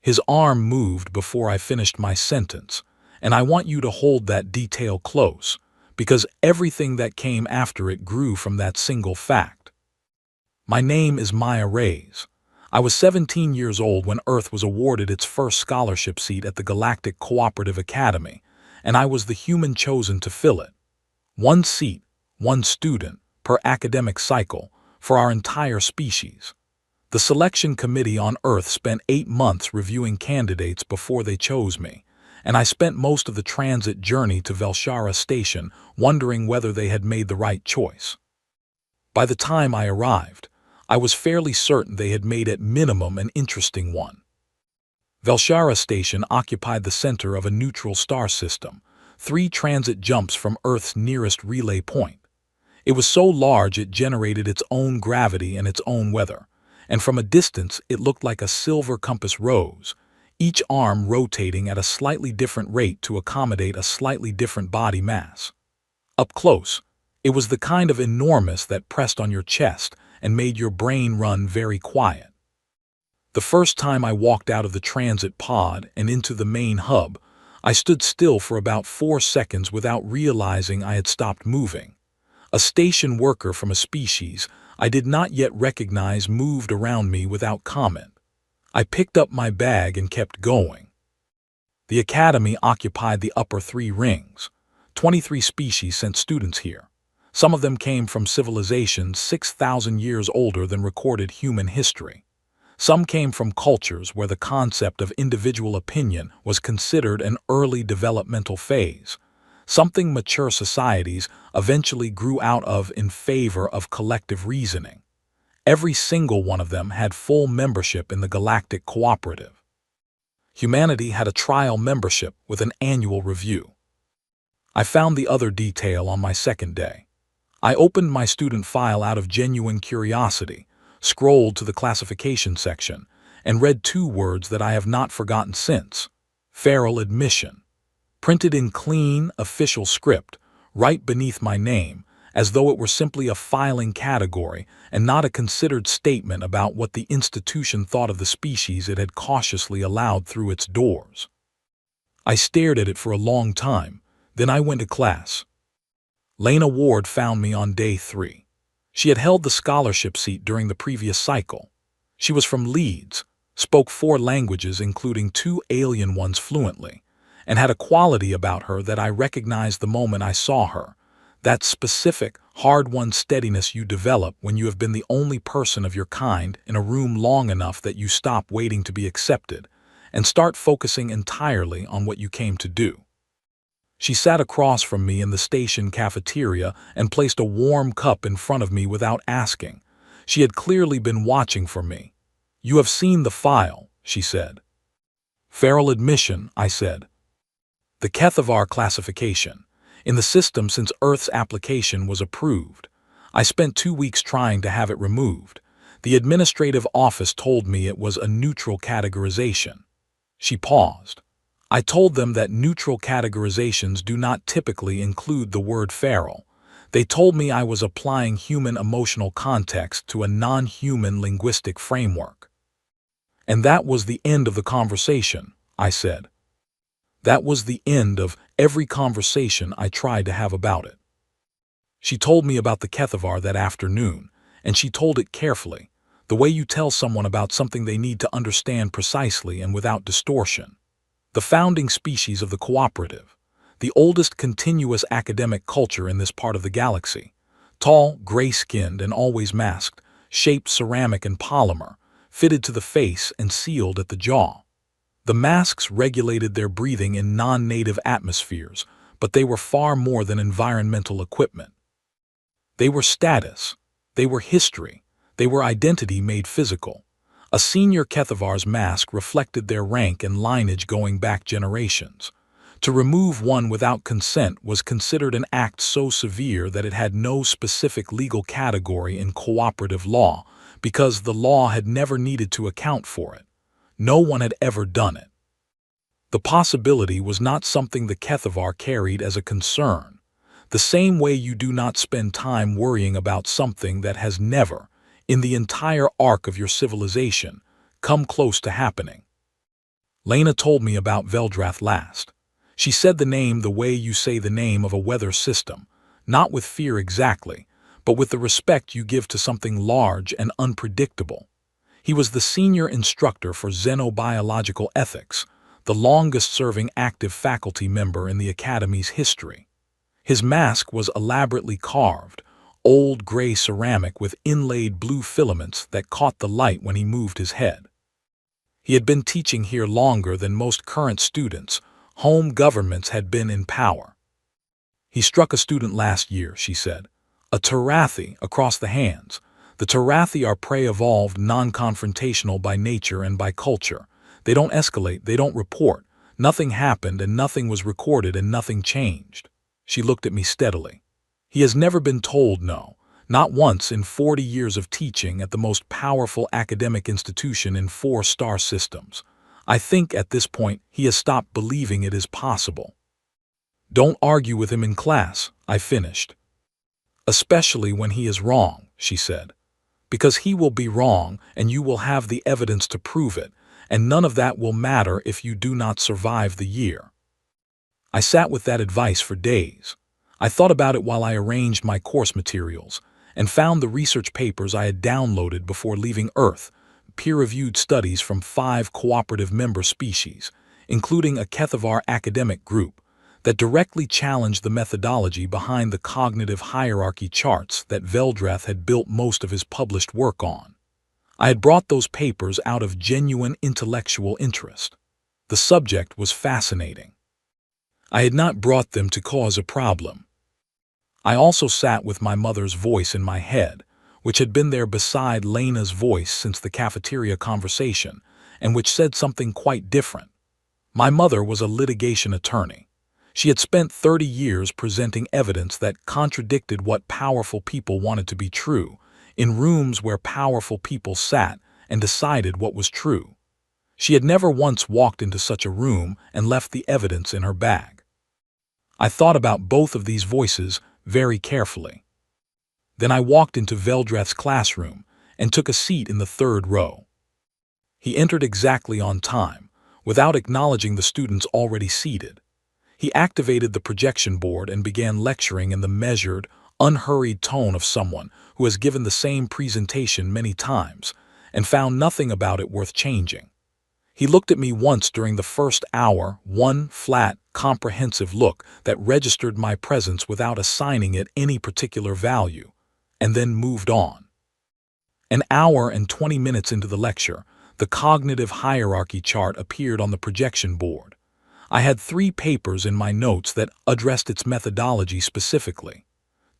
His arm moved before I finished my sentence, and I want you to hold that detail close, because everything that came after it grew from that single fact. My name is Maya Reyes. I was 17 years old when Earth was awarded its first scholarship seat at the Galactic Cooperative Academy, and I was the human chosen to fill it. One seat, one student, per academic cycle, for our entire species. The selection committee on Earth spent 8 months reviewing candidates before they chose me, and I spent most of the transit journey to Velshara Station wondering whether they had made the right choice. By the time I arrived, I was fairly certain they had made at minimum an interesting one. Velshara Station occupied the center of a neutral star system, 3 transit jumps from Earth's nearest relay point. It was so large it generated its own gravity and its own weather, and from a distance it looked like a silver compass rose, each arm rotating at a slightly different rate to accommodate a slightly different body mass. Up close, it was the kind of enormous that pressed on your chest and made your brain run very quiet. The first time I walked out of the transit pod and into the main hub, I stood still for about 4 seconds without realizing I had stopped moving. A station worker from a species I did not yet recognize moved around me without comment. I picked up my bag and kept going. The academy occupied the upper 3 rings. 23 species sent students here. Some of them came from civilizations 6,000 years older than recorded human history. Some came from cultures where the concept of individual opinion was considered an early developmental phase, something mature societies eventually grew out of in favor of collective reasoning. Every single one of them had full membership in the Galactic Cooperative. Humanity had a trial membership with an annual review. I found the other detail on my second day. I opened my student file out of genuine curiosity, scrolled to the classification section, and read 2 words that I have not forgotten since: feral admission. Printed in clean, official script, right beneath my name, as though it were simply a filing category and not a considered statement about what the institution thought of the species it had cautiously allowed through its doors. I stared at it for a long time, then I went to class. Lena Ward found me on day 3. She had held the scholarship seat during the previous cycle. She was from Leeds, spoke 4 languages including 2 alien ones fluently, and had a quality about her that I recognized the moment I saw her, that specific, hard-won steadiness you develop when you have been the only person of your kind in a room long enough that you stop waiting to be accepted and start focusing entirely on what you came to do. She sat across from me in the station cafeteria and placed a warm cup in front of me without asking. She had clearly been watching for me. "You have seen the file," she said. "Feral admission," I said. "The Kethavar classification. In the system since Earth's application was approved. I spent 2 weeks trying to have it removed. The administrative office told me it was a neutral categorization." She paused. I told them that neutral categorizations do not typically include the word feral. They told me I was applying human emotional context to a non-human linguistic framework. "And that was the end of the conversation," I said. "That was the end of every conversation I tried to have about it." She told me about the Kethavar that afternoon, and she told it carefully, the way you tell someone about something they need to understand precisely and without distortion. The founding species of the cooperative, the oldest continuous academic culture in this part of the galaxy, tall, gray-skinned and always masked, shaped ceramic and polymer, fitted to the face and sealed at the jaw. The masks regulated their breathing in non-native atmospheres, but they were far more than environmental equipment. They were status, they were history, they were identity made physical. A senior Kethavar's mask reflected their rank and lineage going back generations. To remove one without consent was considered an act so severe that it had no specific legal category in cooperative law, because the law had never needed to account for it. No one had ever done it. The possibility was not something the Kethavar carried as a concern, the same way you do not spend time worrying about something that has never, in the entire arc of your civilization, come close to happening. Lena told me about Veldrath last. She said the name the way you say the name of a weather system, not with fear exactly, but with the respect you give to something large and unpredictable. He was the senior instructor for xenobiological ethics, the longest-serving active faculty member in the Academy's history. His mask was elaborately carved, old gray ceramic with inlaid blue filaments that caught the light when he moved his head. He had been teaching here longer than most current students. Home governments had been in power. He struck a student last year, she said. A Tarathi across the hands. The Tarathi are prey-evolved, non-confrontational by nature and by culture. They don't escalate, they don't report. Nothing happened and nothing was recorded and nothing changed. She looked at me steadily. He has never been told no, not once in 40 years of teaching at the most powerful academic institution in 4-star systems. I think at this point he has stopped believing it is possible. Don't argue with him in class, I finished. Especially when he is wrong, she said. Because he will be wrong and you will have the evidence to prove it, and none of that will matter if you do not survive the year. I sat with that advice for days. I thought about it while I arranged my course materials, and found the research papers I had downloaded before leaving Earth, peer-reviewed studies from 5 cooperative member species, including a Kethavar academic group, that directly challenged the methodology behind the cognitive hierarchy charts that Veldrath had built most of his published work on. I had brought those papers out of genuine intellectual interest. The subject was fascinating. I had not brought them to cause a problem. I also sat with my mother's voice in my head, which had been there beside Lena's voice since the cafeteria conversation, and which said something quite different. My mother was a litigation attorney. She had spent 30 years presenting evidence that contradicted what powerful people wanted to be true, in rooms where powerful people sat and decided what was true. She had never once walked into such a room and left the evidence in her bag. I thought about both of these voices very carefully. Then I walked into Veldrath's classroom and took a seat in the 3rd row. He entered exactly on time, without acknowledging the students already seated. He activated the projection board and began lecturing in the measured, unhurried tone of someone who has given the same presentation many times and found nothing about it worth changing. He looked at me once during the first hour, one flat, comprehensive look that registered my presence without assigning it any particular value, and then moved on. An hour and 20 minutes into the lecture, the cognitive hierarchy chart appeared on the projection board. I had 3 papers in my notes that addressed its methodology specifically.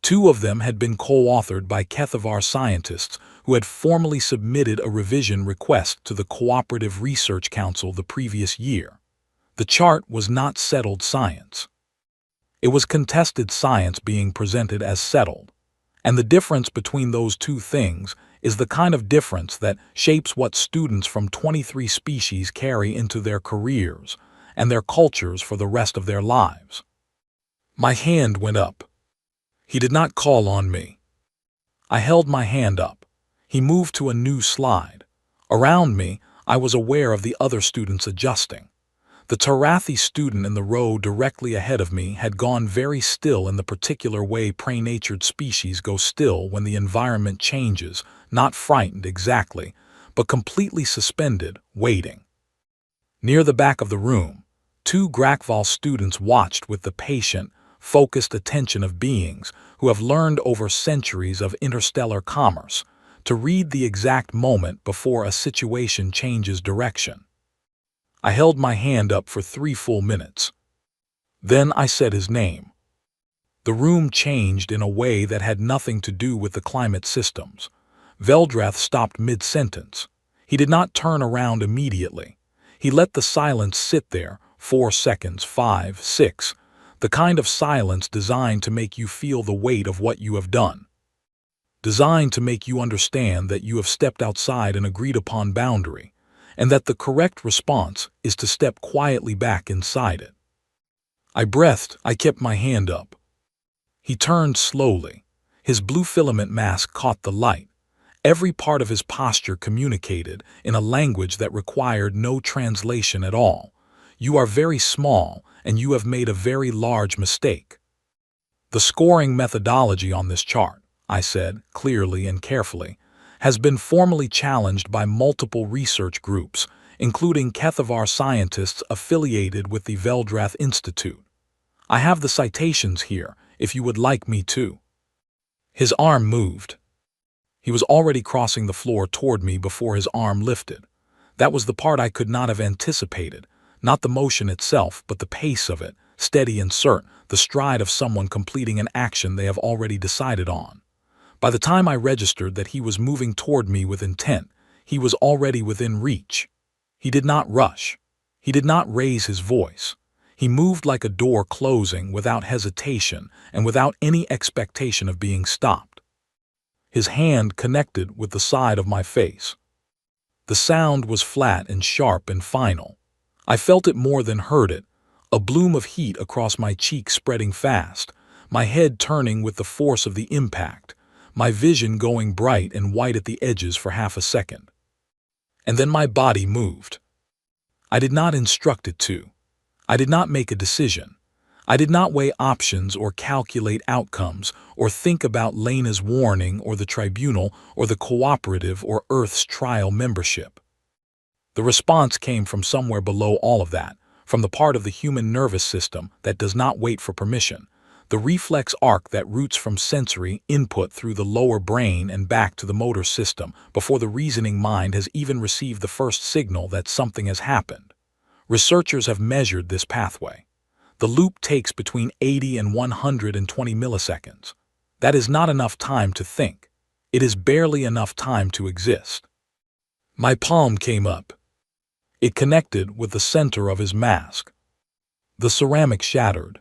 2 of them had been co-authored by Kethavar scientists who had formally submitted a revision request to the Cooperative Research Council the previous year. The chart was not settled science. It was contested science being presented as settled. And the difference between those 2 things is the kind of difference that shapes what students from 23 species carry into their careers and their cultures for the rest of their lives. My hand went up. He did not call on me. I held my hand up. He moved to a new slide. Around me, I was aware of the other students adjusting. The Tarathi student in the row directly ahead of me had gone very still in the particular way prey-natured species go still when the environment changes, not frightened exactly, but completely suspended, waiting. Near the back of the room, 2 Grakval students watched with the patient, focused attention of beings who have learned over centuries of interstellar commerce to read the exact moment before a situation changes direction. I held my hand up for 3 full minutes. Then I said his name. The room changed in a way that had nothing to do with the climate systems. Veldrath stopped mid-sentence. He did not turn around immediately. He let the silence sit there, 4 seconds, 5, 6, the kind of silence designed to make you feel the weight of what you have done. Designed to make you understand that you have stepped outside an agreed-upon boundary, and that the correct response is to step quietly back inside it. I breathed. I kept my hand up. He turned slowly. His blue filament mask caught the light, Every part of his posture communicated in a language that required no translation at all. You are very small, and you have made a very large mistake. The scoring methodology on this chart, I said, clearly and carefully, has been formally challenged by multiple research groups, including Kethavar scientists affiliated with the Veldrath Institute. I have the citations here, if you would like me to. His arm moved. He was already crossing the floor toward me before his arm lifted. That was the part I could not have anticipated, not the motion itself, but the pace of it, steady and certain, the stride of someone completing an action they have already decided on. By the time I registered that he was moving toward me with intent, he was already within reach. He did not rush. He did not raise his voice. He moved like a door closing without hesitation and without any expectation of being stopped. His hand connected with the side of my face. The sound was flat and sharp and final. I felt it more than heard it, a bloom of heat across my cheek spreading fast, my head turning with the force of the impact, my vision going bright and white at the edges for half a second. And then my body moved. I did not instruct it to. I did not make a decision. I did not weigh options or calculate outcomes or think about Lena's warning or the tribunal or the cooperative or Earth's trial membership. The response came from somewhere below all of that, from the part of the human nervous system that does not wait for permission, the reflex arc that routes from sensory input through the lower brain and back to the motor system before the reasoning mind has even received the first signal that something has happened. Researchers have measured this pathway. The loop takes between 80 and 120 milliseconds. That is not enough time to think. It is barely enough time to exist. My palm came up. It connected with the center of his mask. The ceramic shattered.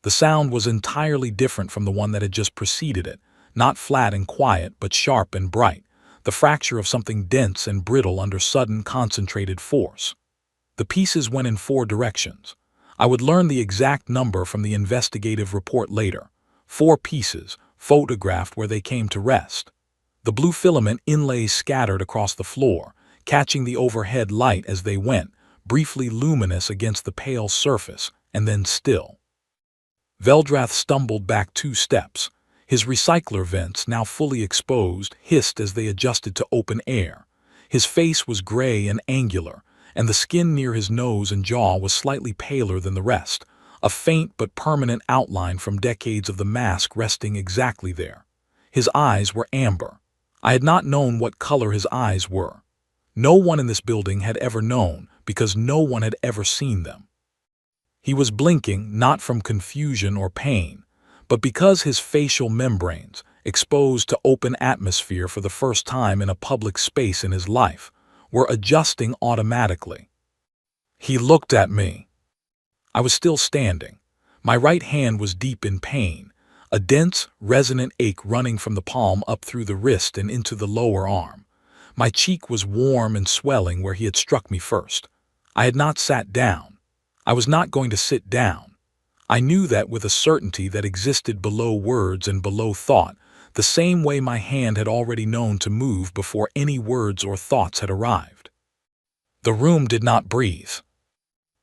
The sound was entirely different from the one that had just preceded it, not flat and quiet, but sharp and bright, the fracture of something dense and brittle under sudden concentrated force. The pieces went in 4 directions. I would learn the exact number from the investigative report later. 4 pieces, photographed where they came to rest. The blue filament inlays scattered across the floor, catching the overhead light as they went, briefly luminous against the pale surface, and then still. Veldrath stumbled back 2 steps. His recycler vents, now fully exposed, hissed as they adjusted to open air. His face was gray and angular, and the skin near his nose and jaw was slightly paler than the rest, a faint but permanent outline from decades of the mask resting exactly there. His eyes were amber. I had not known what color his eyes were. No one in this building had ever known, because no one had ever seen them. He was blinking not from confusion or pain, but because his facial membranes, exposed to open atmosphere for the first time in a public space in his life, were adjusting automatically. He looked at me. I was still standing. My right hand was deep in pain, a dense, resonant ache running from the palm up through the wrist and into the lower arm. My cheek was warm and swelling where he had struck me first. I had not sat down. I was not going to sit down. I knew that with a certainty that existed below words and below thought, the same way my hand had already known to move before any words or thoughts had arrived. The room did not breathe.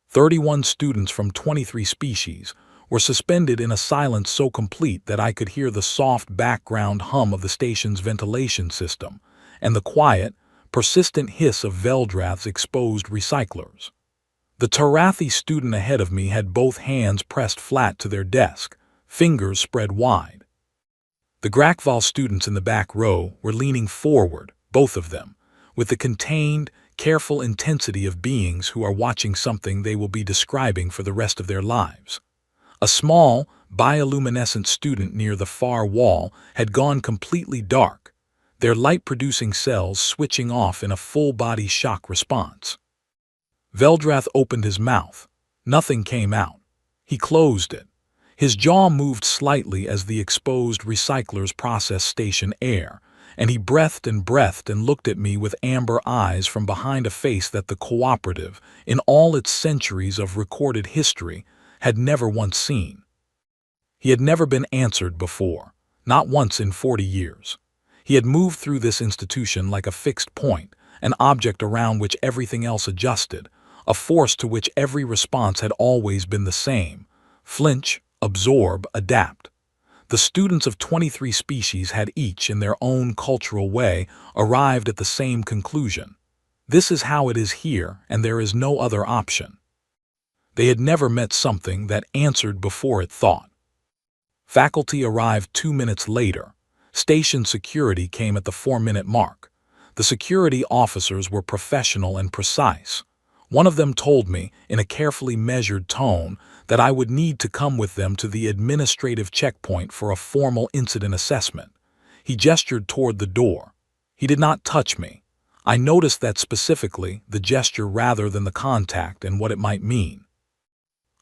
31 students from 23 species were suspended in a silence so complete that I could hear the soft background hum of the station's ventilation system and the quiet, persistent hiss of Veldrath's exposed recyclers. The Tarathi student ahead of me had both hands pressed flat to their desk, fingers spread wide. The Grakval students in the back row were leaning forward, both of them, with the contained, careful intensity of beings who are watching something they will be describing for the rest of their lives. A small, bioluminescent student near the far wall had gone completely dark, their light-producing cells switching off in a full-body shock response. Veldrath opened his mouth. Nothing came out. He closed it. His jaw moved slightly as the exposed recyclers processed station air, and he breathed and looked at me with amber eyes from behind a face that the cooperative, in all its centuries of recorded history, had never once seen. He had never been answered before, not once in 40 years. He had moved through this institution like a fixed point, an object around which everything else adjusted, a force to which every response had always been the same: flinch, absorb, adapt. The students of 23 species had each, in their own cultural way, arrived at the same conclusion. This is how it is here, and there is no other option. They had never met something that answered before it thought. Faculty arrived 2 minutes later. Station security came at the 4-minute mark. The security officers were professional and precise. One of them told me, in a carefully measured tone, that I would need to come with them to the administrative checkpoint for a formal incident assessment. He gestured toward the door. He did not touch me. I noticed that specifically, the gesture rather than the contact and what it might mean.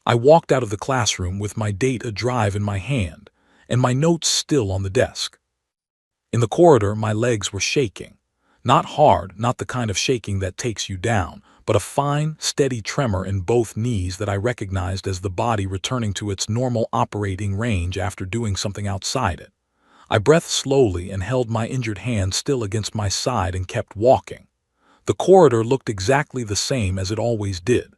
I walked out of the classroom with my data drive in my hand, and my notes still on the desk. In the corridor, my legs were shaking. Not hard, not the kind of shaking that takes you down, but a fine, steady tremor in both knees that I recognized as the body returning to its normal operating range after doing something outside it. I breathed slowly and held my injured hand still against my side and kept walking. The corridor looked exactly the same as it always did.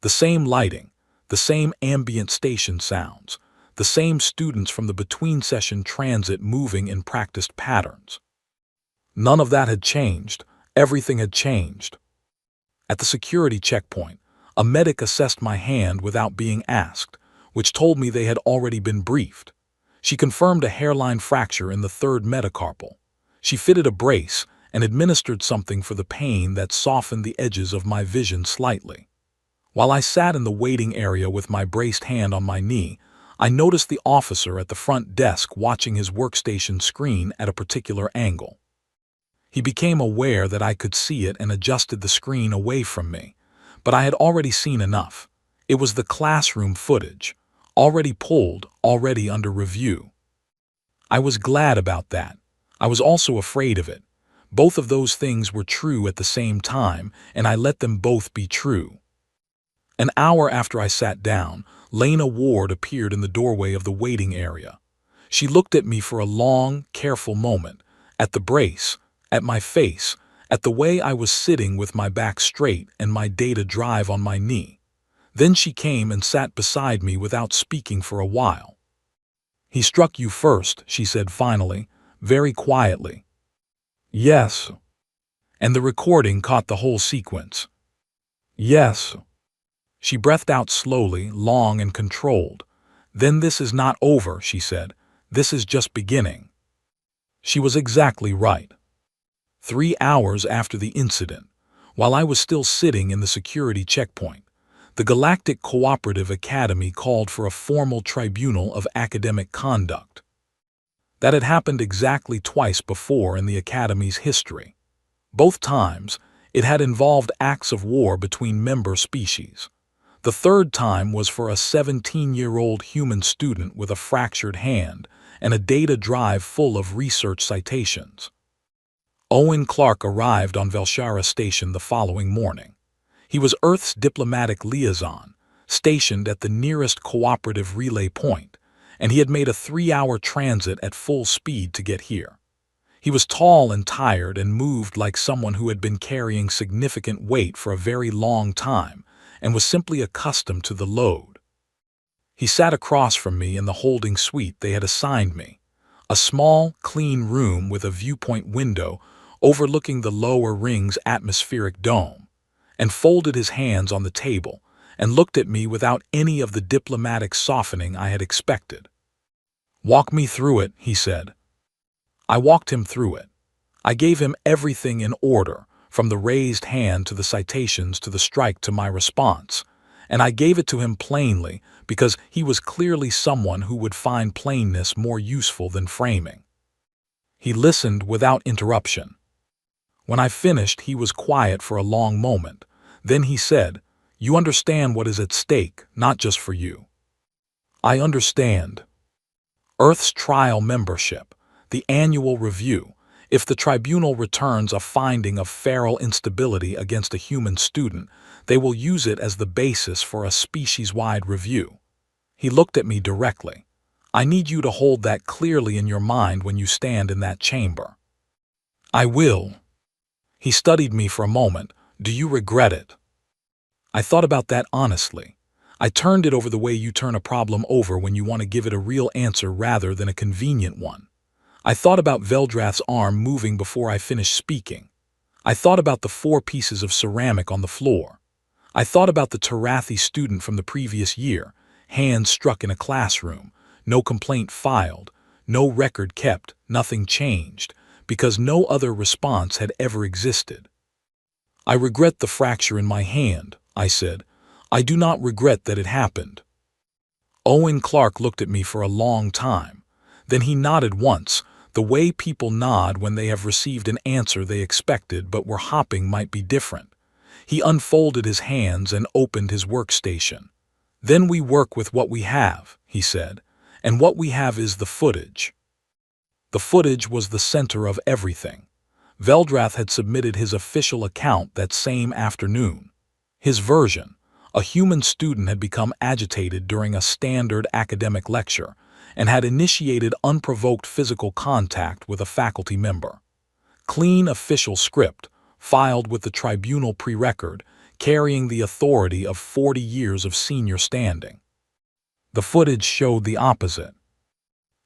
The same lighting, the same ambient station sounds, the same students from the between-session transit moving in practiced patterns. None of that had changed. Everything had changed. At the security checkpoint, a medic assessed my hand without being asked, which told me they had already been briefed. She confirmed a hairline fracture in the third metacarpal. She fitted a brace and administered something for the pain that softened the edges of my vision slightly. While I sat in the waiting area with my braced hand on my knee, I noticed the officer at the front desk watching his workstation screen at a particular angle. He became aware that I could see it and adjusted the screen away from me, but I had already seen enough. It was the classroom footage, already pulled, already under review. I was glad about that. I was also afraid of it. Both of those things were true at the same time, and I let them both be true. An hour after I sat down, Lena Ward appeared in the doorway of the waiting area. She looked at me for a long, careful moment, at the brace, at my face, at the way I was sitting with my back straight and my data drive on my knee. Then she came and sat beside me without speaking for a while. "He struck you first," she said finally, very quietly. "Yes." "And the recording caught the whole sequence." "Yes." She breathed out slowly, long and controlled. "Then this is not over," she said. "This is just beginning." She was exactly right. 3 hours after the incident, while I was still sitting in the security checkpoint, the Galactic Cooperative Academy called for a formal tribunal of academic conduct. That had happened exactly twice before in the Academy's history. Both times, it had involved acts of war between member species. The third time was for a 17-year-old human student with a fractured hand and a data drive full of research citations. Owen Clark arrived on Velshara Station the following morning. He was Earth's diplomatic liaison, stationed at the nearest cooperative relay point, and he had made a 3-hour transit at full speed to get here. He was tall and tired and moved like someone who had been carrying significant weight for a very long time and was simply accustomed to the load. He sat across from me in the holding suite they had assigned me, a small, clean room with a viewpoint window overlooking the lower ring's atmospheric dome, and folded his hands on the table and looked at me without any of the diplomatic softening I had expected. "Walk me through it," he said. I walked him through it. I gave him everything in order, from the raised hand to the citations to the strike to my response, and I gave it to him plainly because he was clearly someone who would find plainness more useful than framing. He listened without interruption. When I finished, he was quiet for a long moment. Then he said, "You understand what is at stake, not just for you." "I understand. Earth's trial membership, the annual review. If the tribunal returns a finding of feral instability against a human student, they will use it as the basis for a species-wide review." He looked at me directly. "I need you to hold that clearly in your mind when you stand in that chamber." I will. He studied me for a moment. Do you regret it? I thought about that honestly. I turned it over the way you turn a problem over when you want to give it a real answer rather than a convenient one. I thought about Veldrath's arm moving before I finished speaking. I thought about the 4 pieces of ceramic on the floor. I thought about the Tarathi student from the previous year, hands struck in a classroom, no complaint filed, no record kept, nothing changed, because no other response had ever existed. I regret the fracture in my hand, I said. I do not regret that it happened. Owen Clark looked at me for a long time. Then he nodded once, the way people nod when they have received an answer they expected but were hoping might be different. He unfolded his hands and opened his workstation. Then we work with what we have, he said, and what we have is the footage. The footage was the center of everything. Veldrath had submitted his official account that same afternoon. His version, a human student had become agitated during a standard academic lecture and had initiated unprovoked physical contact with a faculty member. Clean official script, filed with the tribunal pre-record, carrying the authority of 40 years of senior standing. The footage showed the opposite.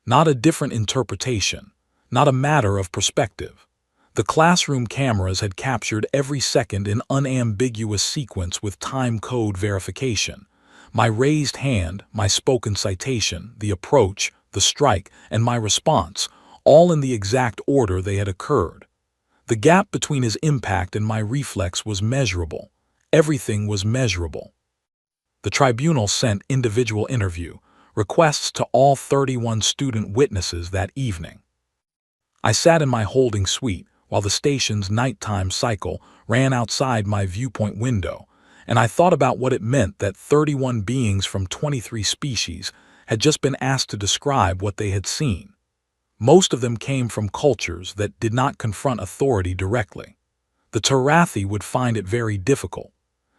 Not a different interpretation, not a matter of perspective. The classroom cameras had captured every second in unambiguous sequence with time code verification. My raised hand, my spoken citation, the approach, the strike, and my response, all in the exact order they had occurred. The gap between his impact and my reflex was measurable. Everything was measurable. The tribunal sent individual interview requests to all 31 student witnesses that evening. I sat in my holding suite while the station's nighttime cycle ran outside my viewpoint window, and I thought about what it meant that 31 beings from 23 species had just been asked to describe what they had seen. Most of them came from cultures that did not confront authority directly. The Tarathi would find it very difficult.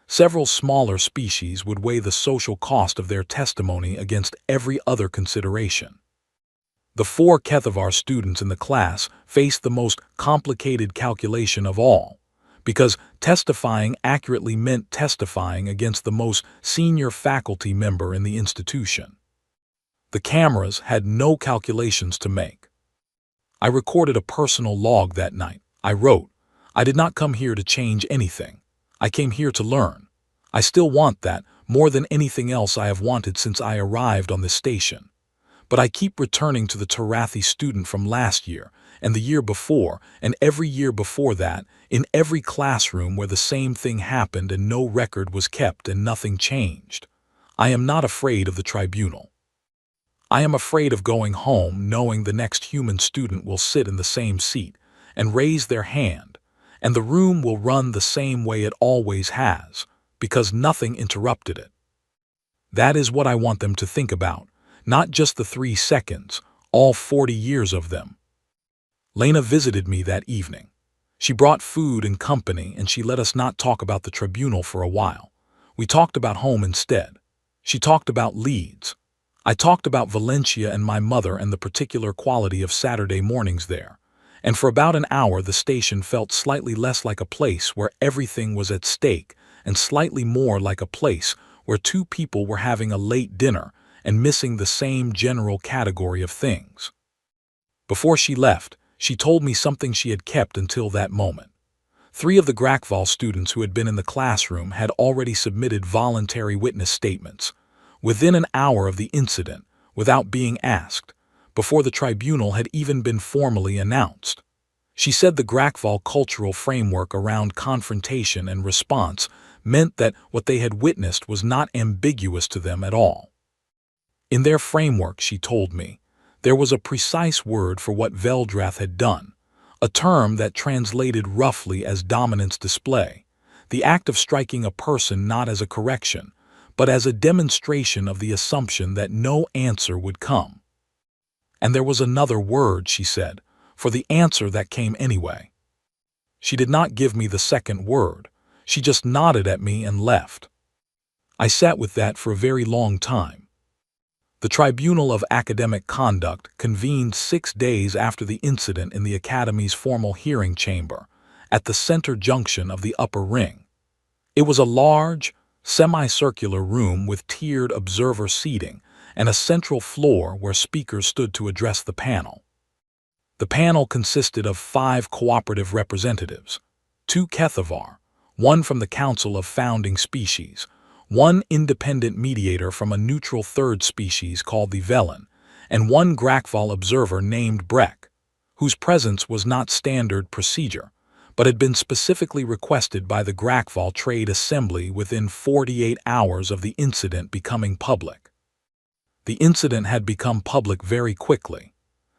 Several smaller species would weigh the social cost of their testimony against every other consideration. The 4 Kethavar students in the class faced the most complicated calculation of all, because testifying accurately meant testifying against the most senior faculty member in the institution. The cameras had no calculations to make. I recorded a personal log that night. I wrote, "I did not come here to change anything. I came here to learn. I still want that more than anything else I have wanted since I arrived on this station. But I keep returning to the Tarathi student from last year, and the year before, and every year before that, in every classroom where the same thing happened and no record was kept and nothing changed. I am not afraid of the tribunal. I am afraid of going home knowing the next human student will sit in the same seat and raise their hand, and the room will run the same way it always has, because nothing interrupted it. That is what I want them to think about, not just the 3 seconds, all 40 years of them." Lena visited me that evening. She brought food and company, and she let us not talk about the tribunal for a while. We talked about home instead. She talked about Leeds. I talked about Valencia and my mother and the particular quality of Saturday mornings there. And for about an hour the station felt slightly less like a place where everything was at stake and slightly more like a place where 2 people were having a late dinner and missing the same general category of things. Before she left, she told me something she had kept until that moment. 3 of the Grakval students who had been in the classroom had already submitted voluntary witness statements, within an hour of the incident, without being asked, before the tribunal had even been formally announced. She said the Grakval cultural framework around confrontation and response meant that what they had witnessed was not ambiguous to them at all. In their framework, she told me, there was a precise word for what Veldrath had done, a term that translated roughly as dominance display, the act of striking a person not as a correction, but as a demonstration of the assumption that no answer would come. And there was another word, she said, for the answer that came anyway. She did not give me the second word. She just nodded at me and left. I sat with that for a very long time. The Tribunal of Academic Conduct convened 6 days after the incident in the Academy's formal hearing chamber, at the center junction of the upper ring. It was a large, semicircular room with tiered observer seating and a central floor where speakers stood to address the panel. The panel consisted of 5 cooperative representatives, 2 Kethavar, 1 from the Council of Founding Species, 1 independent mediator from a neutral third species called the Velen, and 1 Grakval observer named Breck, whose presence was not standard procedure, but had been specifically requested by the Grakval Trade Assembly within 48 hours of the incident becoming public. The incident had become public very quickly.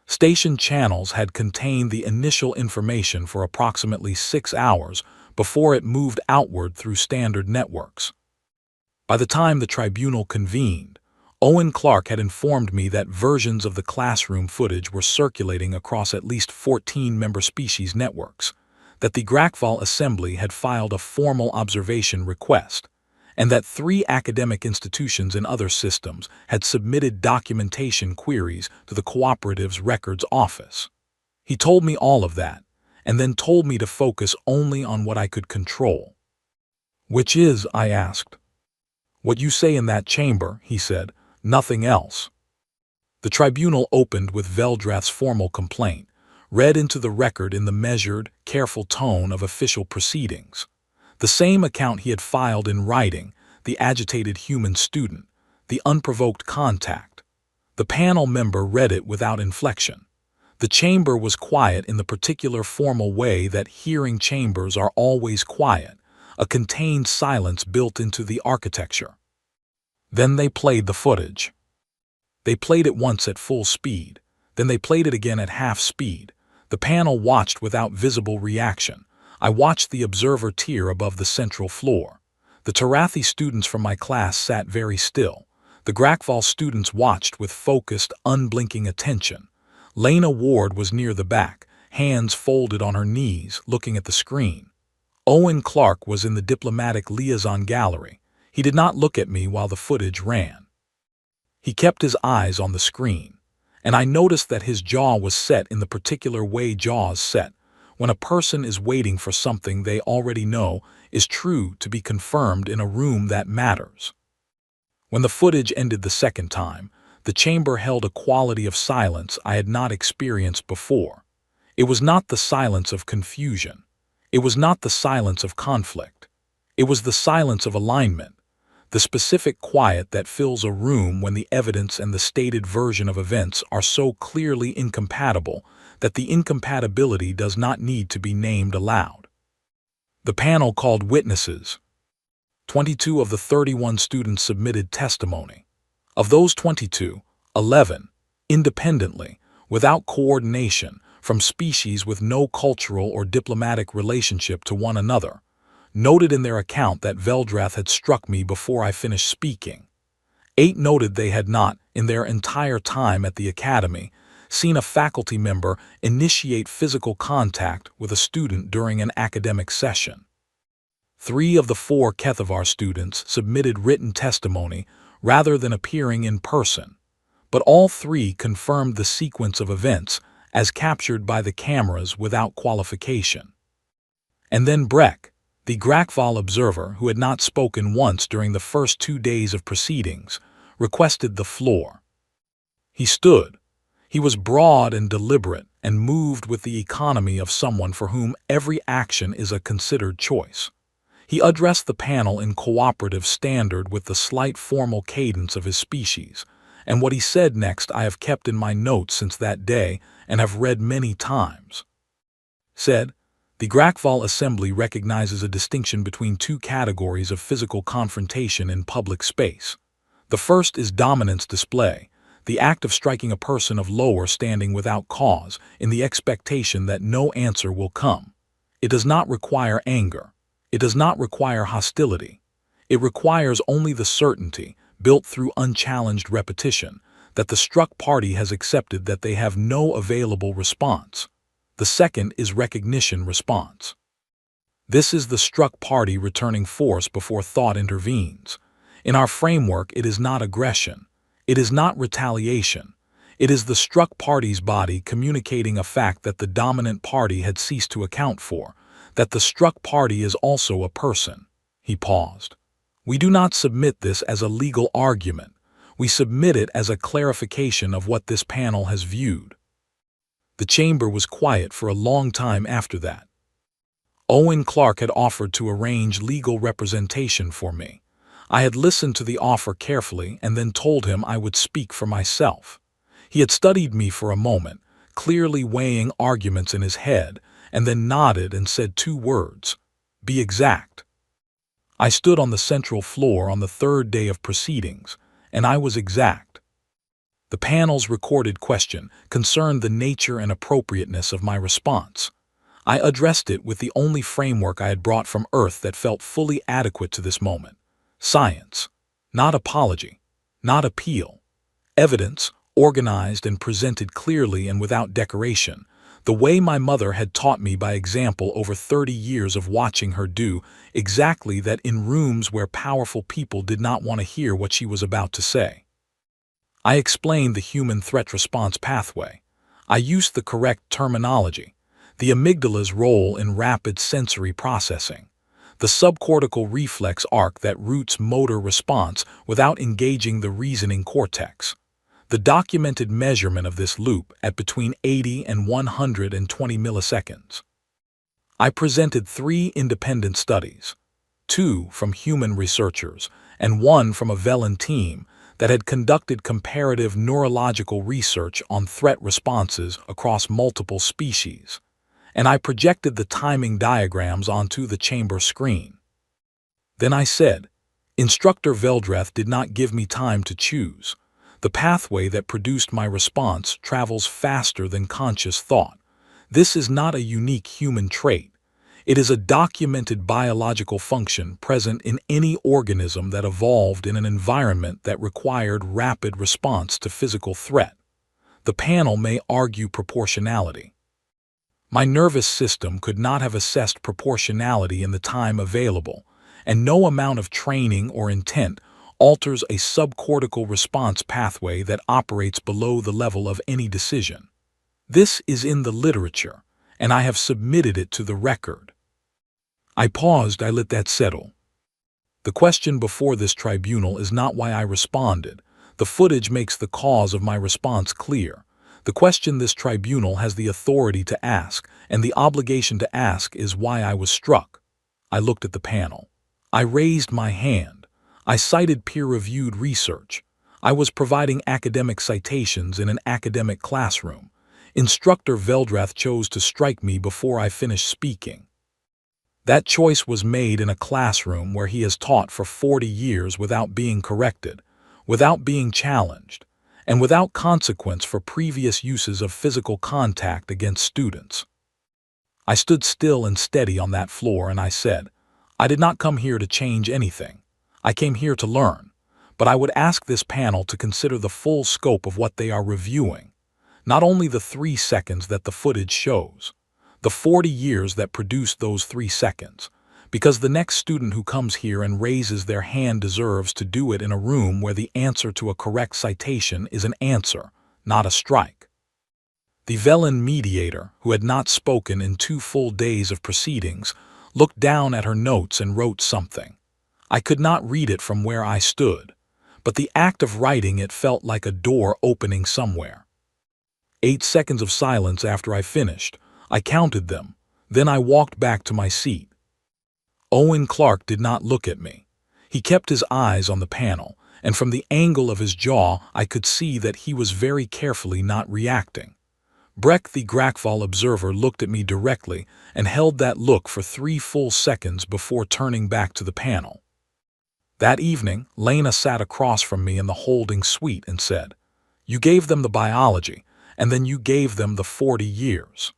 Station channels had contained the initial information for approximately 6 hours before it moved outward through standard networks. By the time the tribunal convened, Owen Clark had informed me that versions of the classroom footage were circulating across at least 14 member species networks, that the Grakval Assembly had filed a formal observation request, and that 3 academic institutions in other systems had submitted documentation queries to the Cooperative's Records Office. He told me all of that, and then told me to focus only on what I could control. "Which is," I asked. "What you say in that chamber," he said, "nothing else." The tribunal opened with Veldrath's formal complaint, read into the record in the measured, careful tone of official proceedings. The same account he had filed in writing, the agitated human student, the unprovoked contact. The panel member read it without inflection. The chamber was quiet in the particular formal way that hearing chambers are always quiet, a contained silence built into the architecture. Then they played the footage. They played it once at full speed, then they played it again at half speed. The panel watched without visible reaction. I watched the observer tier above the central floor. The Tarathi students from my class sat very still. The Grakval students watched with focused, unblinking attention. Lena Ward was near the back, hands folded on her knees, looking at the screen. Owen Clark was in the diplomatic liaison gallery. He did not look at me while the footage ran. He kept his eyes on the screen, and I noticed that his jaw was set in the particular way jaws set when a person is waiting for something they already know is true to be confirmed in a room that matters. When the footage ended the second time, the chamber held a quality of silence I had not experienced before. It was not the silence of confusion. It was not the silence of conflict. It was the silence of alignment, the specific quiet that fills a room when the evidence and the stated version of events are so clearly incompatible that the incompatibility does not need to be named aloud. The panel called witnesses. 22 of the 31 students submitted testimony. Of those 22, 11, independently, without coordination, from species with no cultural or diplomatic relationship to one another, noted in their account that Veldrath had struck me before I finished speaking. 8 noted they had not, in their entire time at the academy, seen a faculty member initiate physical contact with a student during an academic session. 3 of the 4 Kethavar students submitted written testimony rather than appearing in person, but all 3 confirmed the sequence of events as captured by the cameras without qualification. And then Breck, the Grakval observer who had not spoken once during the first 2 days of proceedings, requested the floor. He stood. He was broad and deliberate and moved with the economy of someone for whom every action is a considered choice. He addressed the panel in cooperative standard with the slight formal cadence of his species, and what he said next I have kept in my notes since that day and have read many times. Said, "The Grakval Assembly recognizes a distinction between 2 categories of physical confrontation in public space. The first is dominance display, the act of striking a person of lower standing without cause in the expectation that no answer will come. It does not require anger. It does not require hostility. It requires only the certainty, built through unchallenged repetition, that the struck party has accepted that they have no available response. The second is recognition response. This is the struck party returning force before thought intervenes. In our framework, it is not aggression. It is not retaliation. It is the struck party's body communicating a fact that the dominant party had ceased to account for, that the struck party is also a person. He paused. We do not submit this as a legal argument. We submit it as a clarification of what this panel has viewed. The chamber was quiet for a long time after that. Owen Clark had offered to arrange legal representation for me. I had listened to the offer carefully and then told him I would speak for myself. He had studied me for a moment, clearly weighing arguments in his head, and then nodded and said 2 words: "Be exact." I stood on the central floor on the 3rd day of proceedings, and I was exact. The panel's recorded question concerned the nature and appropriateness of my response. I addressed it with the only framework I had brought from Earth that felt fully adequate to this moment: science, not apology, not appeal. Evidence, organized and presented clearly and without decoration, the way my mother had taught me by example over 30 years of watching her do exactly that in rooms where powerful people did not want to hear what she was about to say. I explained the human threat response pathway. I used the correct terminology: the amygdala's role in rapid sensory processing, the subcortical reflex arc that routes motor response without engaging the reasoning cortex, the documented measurement of this loop at between 80 and 120 milliseconds. I presented 3 independent studies, 2 from human researchers and 1 from a Velen team that had conducted comparative neurological research on threat responses across multiple species, and I projected the timing diagrams onto the chamber screen. Then I said, Instructor Veldrath did not give me time to choose. The pathway that produced my response travels faster than conscious thought. This is not a unique human trait. It is a documented biological function present in any organism that evolved in an environment that required rapid response to physical threat. The panel may argue proportionality. My nervous system could not have assessed proportionality in the time available, and no amount of training or intent alters a subcortical response pathway that operates below the level of any decision. This is in the literature, and I have submitted it to the record. I paused. I let that settle. The question before this tribunal is not why I responded. The footage makes the cause of my response clear. The question this tribunal has the authority to ask, and the obligation to ask, is why I was struck. I looked at the panel. I raised my hand. I cited peer-reviewed research. I was providing academic citations in an academic classroom. Instructor Veldrath chose to strike me before I finished speaking. That choice was made in a classroom where he has taught for 40 years without being corrected, without being challenged, and without consequence for previous uses of physical contact against students. I stood still and steady on that floor, and I said, I did not come here to change anything. I came here to learn, but I would ask this panel to consider the full scope of what they are reviewing, not only the 3 seconds that the footage shows, the 40 years that produced those 3 seconds, because the next student who comes here and raises their hand deserves to do it in a room where the answer to a correct citation is an answer, not a strike. The Velen mediator, who had not spoken in 2 full days of proceedings, looked down at her notes and wrote something. I could not read it from where I stood, but the act of writing it felt like a door opening somewhere. 8 seconds of silence after I finished. I counted them. Then I walked back to my seat. Owen Clark did not look at me. He kept his eyes on the panel, and from the angle of his jaw I could see that he was very carefully not reacting. Breck, the Grakval observer, looked at me directly and held that look for 3 full seconds before turning back to the panel. That evening, Lena sat across from me in the holding suite and said, You gave them the biology, and then you gave them the 40 years.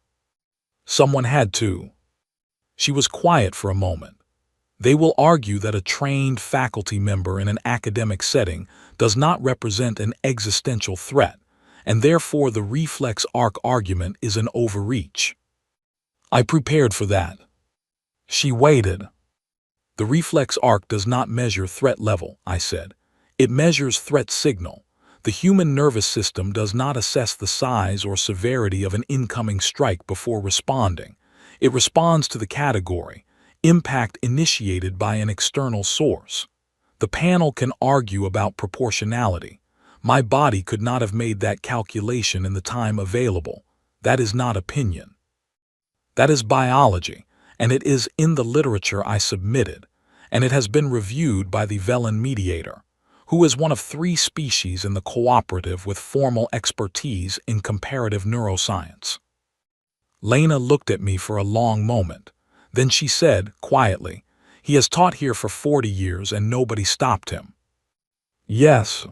Someone had to. She was quiet for a moment. They will argue that a trained faculty member in an academic setting does not represent an existential threat, and therefore the reflex arc argument is an overreach. I prepared for that. She waited. The reflex arc does not measure threat level, I said. It measures threat signal. The human nervous system does not assess the size or severity of an incoming strike before responding. It responds to the category, impact initiated by an external source. The panel can argue about proportionality. My body could not have made that calculation in the time available. That is not opinion. That is biology, and it is in the literature I submitted, and it has been reviewed by the Velen mediator, who is one of 3 species in the cooperative with formal expertise in comparative neuroscience. Lena looked at me for a long moment. Then she said, quietly, "He has taught here for 40 years and nobody stopped him." Yes.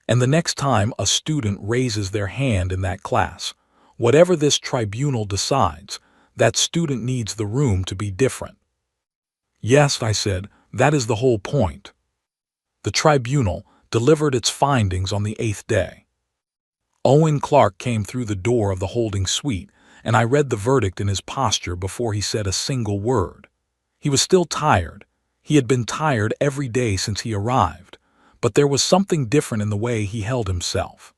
And the next time a student raises their hand in that class, whatever this tribunal decides, that student needs the room to be different. Yes, I said, that is the whole point. The tribunal delivered its findings on the 8th day. Owen Clark came through the door of the holding suite, and I read the verdict in his posture before he said a single word. He was still tired. He had been tired every day since he arrived, but there was something different in the way he held himself.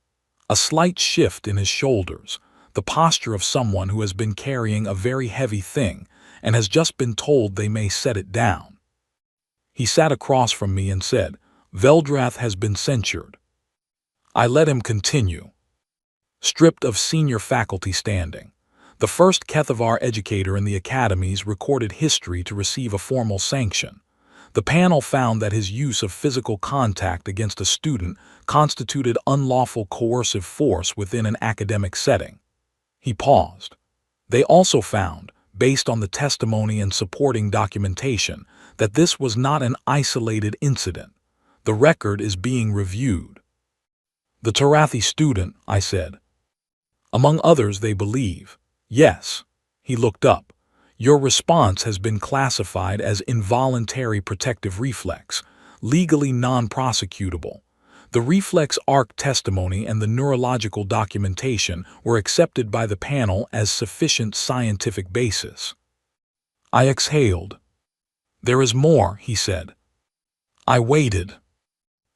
A slight shift in his shoulders, the posture of someone who has been carrying a very heavy thing and has just been told they may set it down. He sat across from me and said, "Veldrath has been censured." I let him continue. Stripped of senior faculty standing, the first Kethavar educator in the academies recorded history to receive a formal sanction. The panel found that his use of physical contact against a student constituted unlawful coercive force within an academic setting. He paused. They also found, based on the testimony and supporting documentation, that this was not an isolated incident. The record is being reviewed. The Tarathi student, I said. Among others, they believe. Yes. He looked up. Your response has been classified as involuntary protective reflex, legally non-prosecutable. The reflex arc testimony and the neurological documentation were accepted by the panel as sufficient scientific basis. I exhaled. There is more, he said. I waited.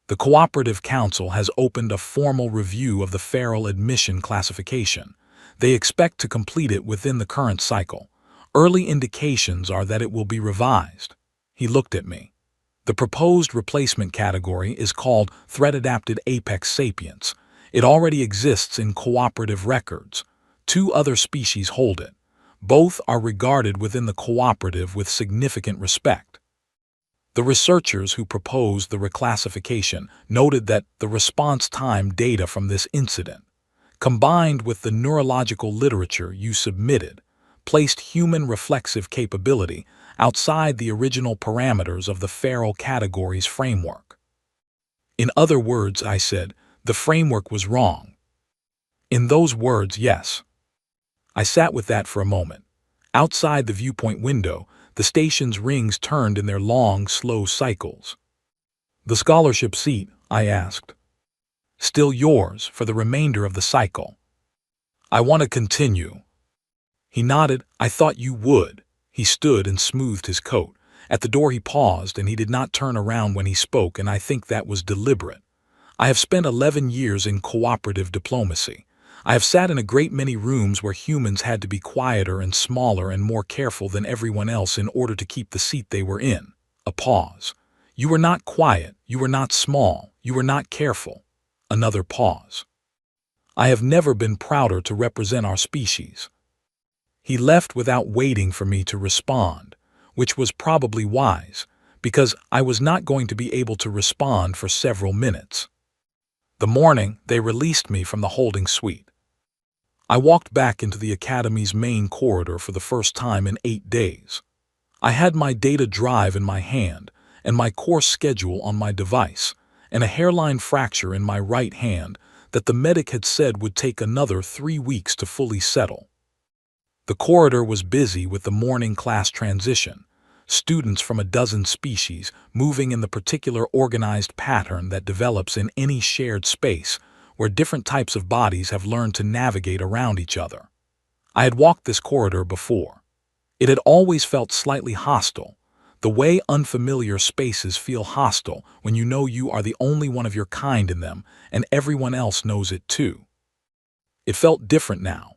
The Cooperative Council has opened a formal review of the feral admission classification. They expect to complete it within the current cycle. Early indications are that it will be revised. He looked at me. The proposed replacement category is called Threat-Adapted Apex Sapiens. It already exists in cooperative records. 2 other species hold it. Both are regarded within the cooperative with significant respect. The researchers who proposed the reclassification noted that the response time data from this incident, combined with the neurological literature you submitted, placed human reflexive capability outside the original parameters of the feral categories framework. In other words, I said, the framework was wrong. In those words, yes. I sat with that for a moment. Outside the viewpoint window, the station's rings turned in their long, slow cycles. The scholarship seat, I asked. Still yours for the remainder of the cycle. I want to continue. He nodded. I thought you would. He stood and smoothed his coat. At the door he paused, and he did not turn around when he spoke, and I think that was deliberate. I have spent 11 years in cooperative diplomacy. I have sat in a great many rooms where humans had to be quieter and smaller and more careful than everyone else in order to keep the seat they were in. A pause. You were not quiet. You were not small. You were not careful. Another pause. I have never been prouder to represent our species. He left without waiting for me to respond, which was probably wise, because I was not going to be able to respond for several minutes. The morning, they released me from the holding suite. I walked back into the academy's main corridor for the first time in 8 days. I had my data drive in my hand and my course schedule on my device, and a hairline fracture in my right hand that the medic had said would take another 3 weeks to fully settle. The corridor was busy with the morning class transition, students from a dozen species moving in the particular organized pattern that develops in any shared space where different types of bodies have learned to navigate around each other. I had walked this corridor before. It had always felt slightly hostile. The way unfamiliar spaces feel hostile when you know you are the only one of your kind in them and everyone else knows it too. It felt different now.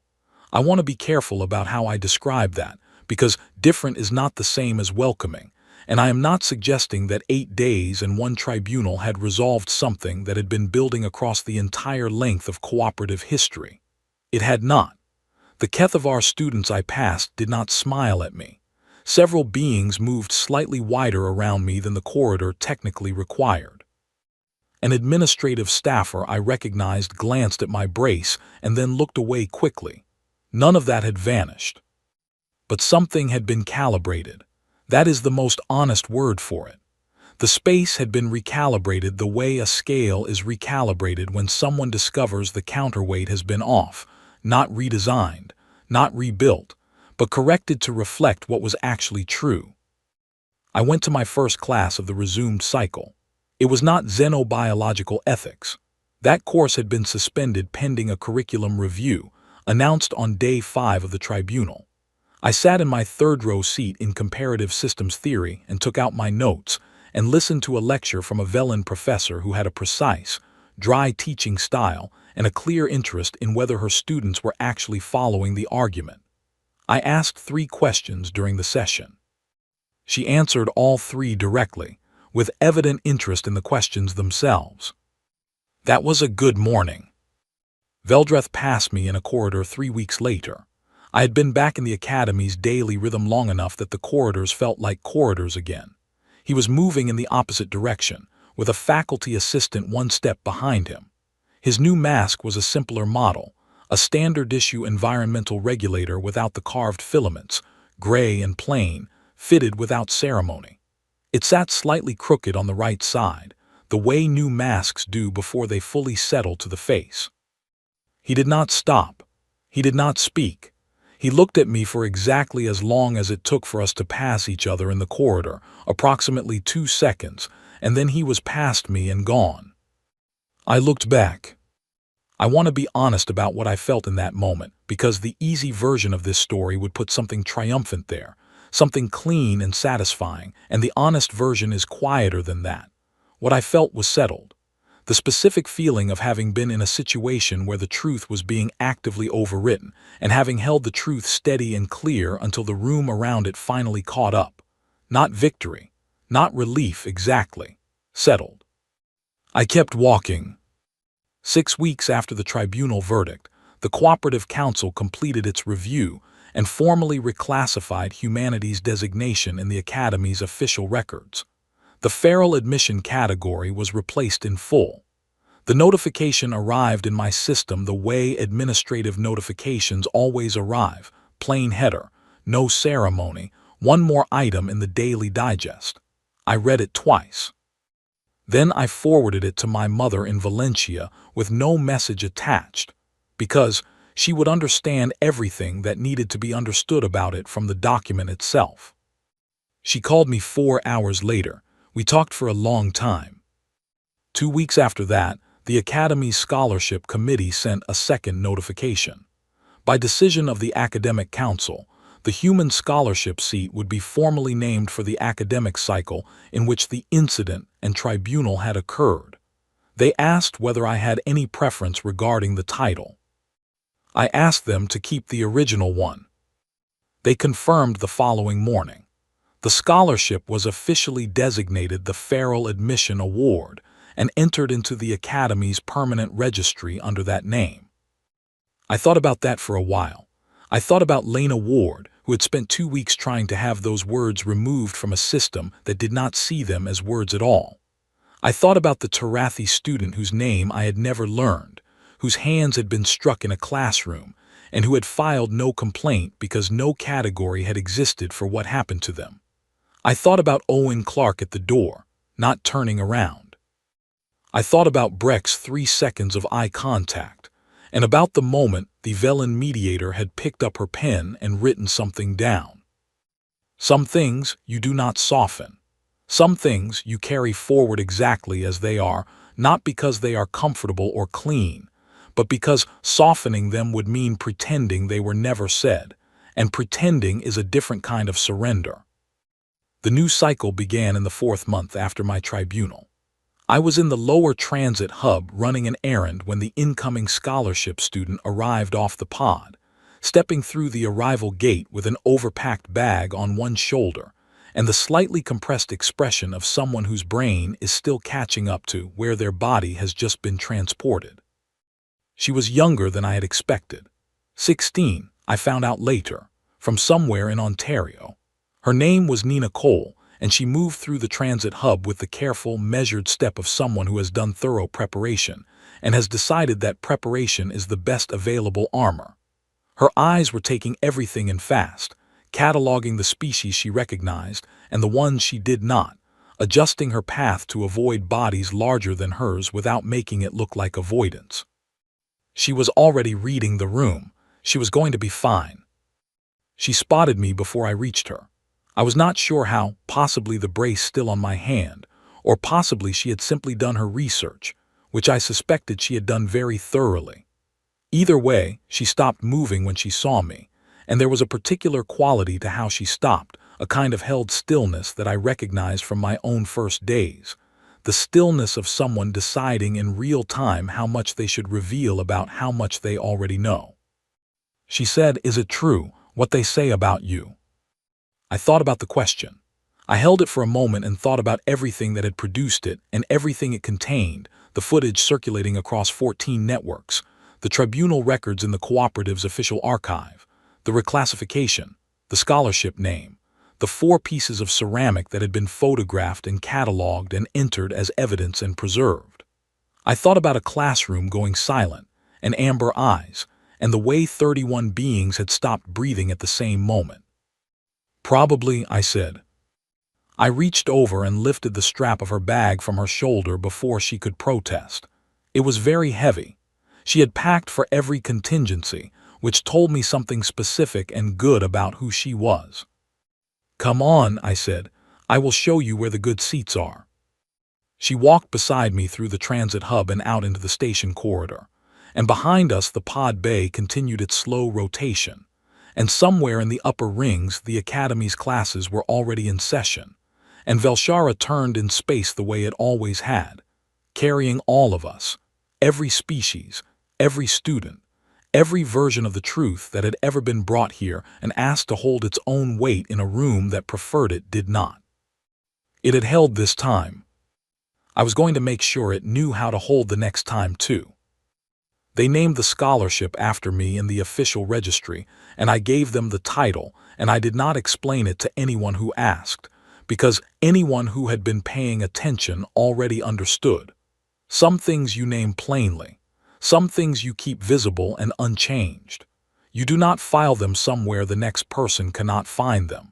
I want to be careful about how I describe that, because different is not the same as welcoming, and I am not suggesting that 8 days and one tribunal had resolved something that had been building across the entire length of cooperative history. It had not. The Kethavar students I passed did not smile at me. Several beings moved slightly wider around me than the corridor technically required. An administrative staffer I recognized glanced at my brace and then looked away quickly. None of that had vanished. But something had been calibrated. That is the most honest word for it. The space had been recalibrated the way a scale is recalibrated when someone discovers the counterweight has been off, not redesigned, not rebuilt, but corrected to reflect what was actually true. I went to my first class of the resumed cycle. It was not xenobiological ethics. That course had been suspended pending a curriculum review, announced on day 5 of the tribunal. I sat in my third-row seat in comparative systems theory and took out my notes and listened to a lecture from a Velen professor who had a precise, dry teaching style and a clear interest in whether her students were actually following the argument. I asked 3 questions during the session. She answered all 3 directly, with evident interest in the questions themselves. That was a good morning. Veldreth passed me in a corridor 3 weeks later. I had been back in the academy's daily rhythm long enough that the corridors felt like corridors again. He was moving in the opposite direction, with a faculty assistant 1 step behind him. His new mask was a simpler model, a standard-issue environmental regulator without the carved filaments, gray and plain, fitted without ceremony. It sat slightly crooked on the right side, the way new masks do before they fully settle to the face. He did not stop. He did not speak. He looked at me for exactly as long as it took for us to pass each other in the corridor, approximately 2 seconds, and then he was past me and gone. I looked back. I want to be honest about what I felt in that moment, because the easy version of this story would put something triumphant there, something clean and satisfying, and the honest version is quieter than that. What I felt was settled. The specific feeling of having been in a situation where the truth was being actively overwritten, and having held the truth steady and clear until the room around it finally caught up. Not victory, not relief exactly. Settled. I kept walking. 6 weeks after the tribunal verdict, the Cooperative Council completed its review and formally reclassified humanities designation in the Academy's official records. The feral admission category was replaced in full. The notification arrived in my system the way administrative notifications always arrive, plain header, no ceremony, 1 more item in the daily digest. I read it twice. Then I forwarded it to my mother in Valencia with no message attached, because she would understand everything that needed to be understood about it from the document itself. She called me 4 hours later. We talked for a long time. 2 weeks after that, the Academy's Scholarship Committee sent a second notification. By decision of the Academic Council, the human scholarship seat would be formally named for the academic cycle in which the incident and tribunal had occurred. They asked whether I had any preference regarding the title. I asked them to keep the original one. They confirmed the following morning. The scholarship was officially designated the Feral Admission Award and entered into the Academy's permanent registry under that name. I thought about that for a while. I thought about Lena Ward, who had spent 2 weeks trying to have those words removed from a system that did not see them as words at all. I thought about the Tarathi student whose name I had never learned, whose hands had been struck in a classroom, and who had filed no complaint because no category had existed for what happened to them. I thought about Owen Clark at the door, not turning around. I thought about Breck's 3 seconds of eye contact, and about the moment the Velen mediator had picked up her pen and written something down. Some things you do not soften. Some things you carry forward exactly as they are, not because they are comfortable or clean, but because softening them would mean pretending they were never said, and pretending is a different kind of surrender. The new cycle began in the 4th month after my tribunal. I was in the lower transit hub running an errand when the incoming scholarship student arrived off the pod, stepping through the arrival gate with an overpacked bag on one shoulder and the slightly compressed expression of someone whose brain is still catching up to where their body has just been transported. She was younger than I had expected. 16, I found out later, from somewhere in Ontario. Her name was Nina Cole, and she moved through the transit hub with the careful, measured step of someone who has done thorough preparation and has decided that preparation is the best available armor. Her eyes were taking everything in fast, cataloging the species she recognized and the ones she did not, adjusting her path to avoid bodies larger than hers without making it look like avoidance. She was already reading the room. She was going to be fine. She spotted me before I reached her. I was not sure how, possibly the brace still on my hand, or possibly she had simply done her research, which I suspected she had done very thoroughly. Either way, she stopped moving when she saw me, and there was a particular quality to how she stopped, a kind of held stillness that I recognized from my own first days, the stillness of someone deciding in real time how much they should reveal about how much they already know. She said, "Is it true, what they say about you?" I thought about the question. I held it for a moment and thought about everything that had produced it and everything it contained, the footage circulating across 14 networks, the tribunal records in the cooperative's official archive, the reclassification, the scholarship name, the 4 pieces of ceramic that had been photographed and catalogued and entered as evidence and preserved. I thought about a classroom going silent, and amber eyes, and the way 31 beings had stopped breathing at the same moment. "Probably," I said. I reached over and lifted the strap of her bag from her shoulder before she could protest. It was very heavy. She had packed for every contingency, which told me something specific and good about who she was. "Come on," I said. "I will show you where the good seats are." She walked beside me through the transit hub and out into the station corridor, and behind us the pod bay continued its slow rotation, and somewhere in the upper rings the academy's classes were already in session, and Velshara turned in space the way it always had, carrying all of us, every species, every student, every version of the truth that had ever been brought here and asked to hold its own weight in a room that preferred it did not. It had held this time. I was going to make sure it knew how to hold the next time too. They named the scholarship after me in the official registry, and I gave them the title, and I did not explain it to anyone who asked, because anyone who had been paying attention already understood. Some things you name plainly. Some things you keep visible and unchanged. You do not file them somewhere the next person cannot find them.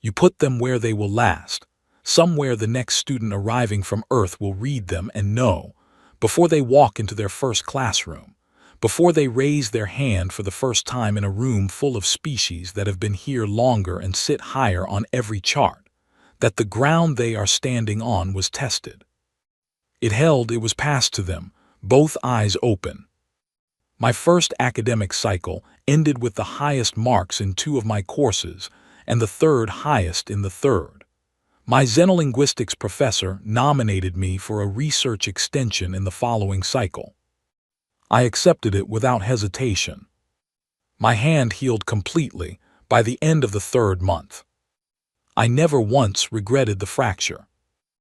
You put them where they will last, somewhere the next student arriving from Earth will read them and know, before they walk into their first classroom, before they raise their hand for the first time in a room full of species that have been here longer and sit higher on every chart, that the ground they are standing on was tested. It was passed to them, both eyes open. My first academic cycle ended with the highest marks in 2 of my courses and the 3rd highest in the 3rd. My xenolinguistics professor nominated me for a research extension in the following cycle. I accepted it without hesitation. My hand healed completely by the end of the 3rd month. I never once regretted the fracture.